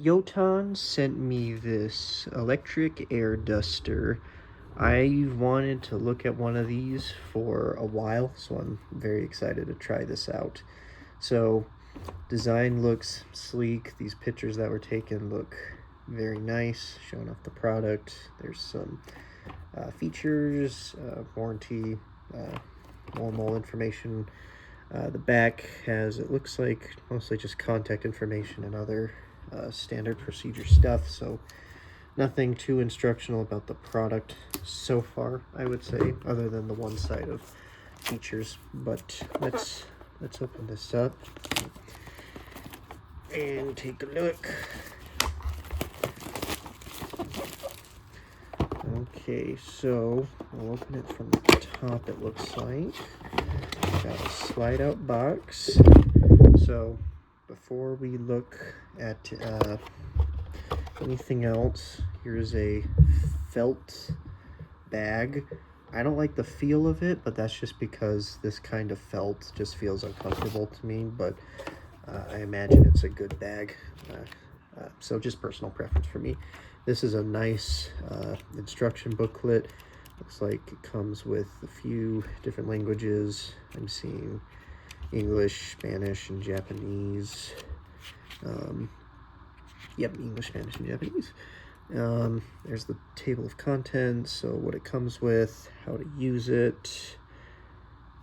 YOTON sent me this electric air duster. I wanted to look at one of these for a while, so I'm very excited to try this out. So, design looks sleek. These pictures that were taken look very nice, showing off the product. There's some features, warranty, normal information. The back has, it looks like, mostly just contact information and other standard procedure stuff, so nothing too instructional about the product so far, I would say, other than the one side of features. But let's open this up and take a look. Okay, so I'll open it from the top, it looks like. Got a slide out box. So before we look at anything else, here's a felt bag. I don't like the feel of it, but that's just because this kind of felt just feels uncomfortable to me, but I imagine it's a good bag. So just personal preference for me. This is a nice instruction booklet. Looks like it comes with a few different languages. I'm seeing English, Spanish, and Japanese. Yep, English, Spanish, and Japanese. There's the table of contents, so what it comes with, how to use it,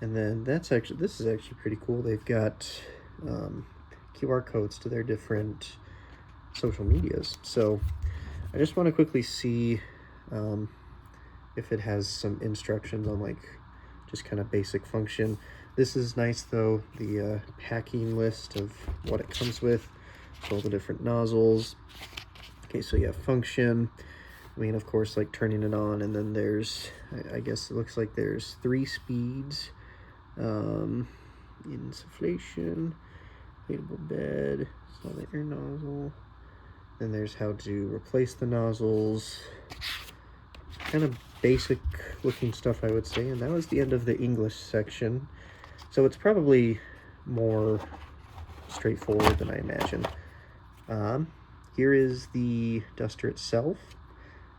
and then this is actually pretty cool. They've got QR codes to their different social medias. So I just want to quickly see if it has some instructions on like just kind of basic function. This is nice though, the packing list of what it comes with, so all the different nozzles. Okay, so you have function. I mean, of course, like turning it on, and then there's, I guess it looks like there's 3 speeds. Insufflation, inflatable bed, solid air nozzle. Then there's how to replace the nozzles. Kind of basic looking stuff, I would say. And that was the end of the English section. So it's probably more straightforward than I imagined. Here is the duster itself.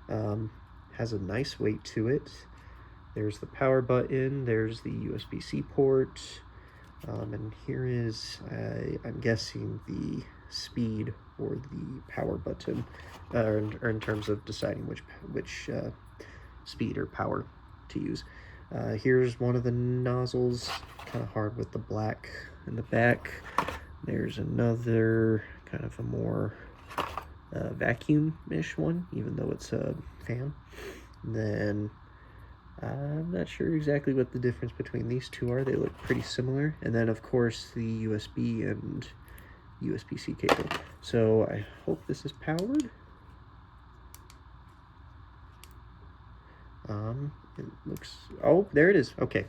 Has a nice weight to it. There's the power button, there's the USB-C port, and here is, I'm guessing, the speed or the power button, or in terms of deciding which speed or power to use. Here's one of the nozzles, kind of hard with the black in the back. There's another kind of a more vacuum-ish one, even though it's a fan. Then I'm not sure exactly what the difference between these two are. They look pretty similar. And then, of course, the USB and USB-C cable. So I hope this is powered. It looks, oh, there it is. Okay,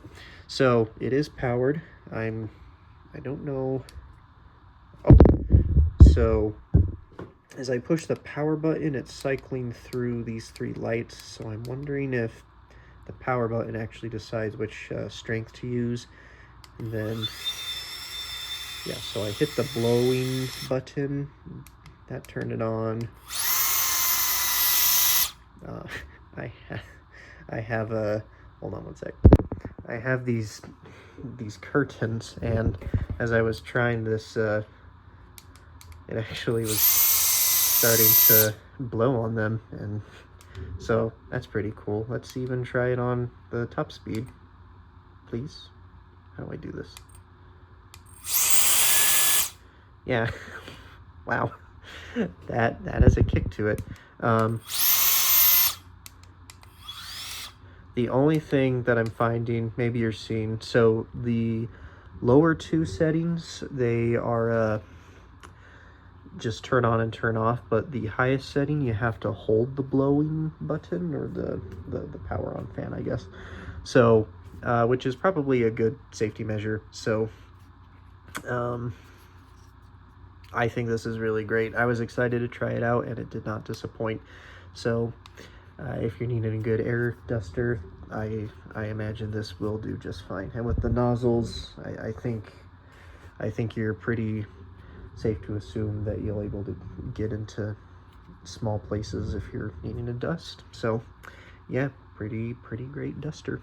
so it is powered. I don't know. Oh, so as I push the power button, it's cycling through these 3 lights. So I'm wondering if the power button actually decides which strength to use. And then, yeah, so I hit the blowing button. That turned it on. I have a, hold on one sec. I have these curtains, and as I was trying this, it actually was starting to blow on them, and so that's pretty cool. Let's even try it on the top speed, please. How do I do this? Yeah, wow, that has a kick to it. The only thing that I'm finding, maybe you're seeing, so the lower 2 settings, they are just turn on and turn off, but the highest setting, you have to hold the blowing button, or the power on fan, I guess. So, which is probably a good safety measure. So, I think this is really great. I was excited to try it out, and it did not disappoint. So, if you're needing a good air duster, I imagine this will do just fine. And with the nozzles, I think you're pretty safe to assume that you'll able to get into small places if you're needing to dust. So yeah, pretty great duster.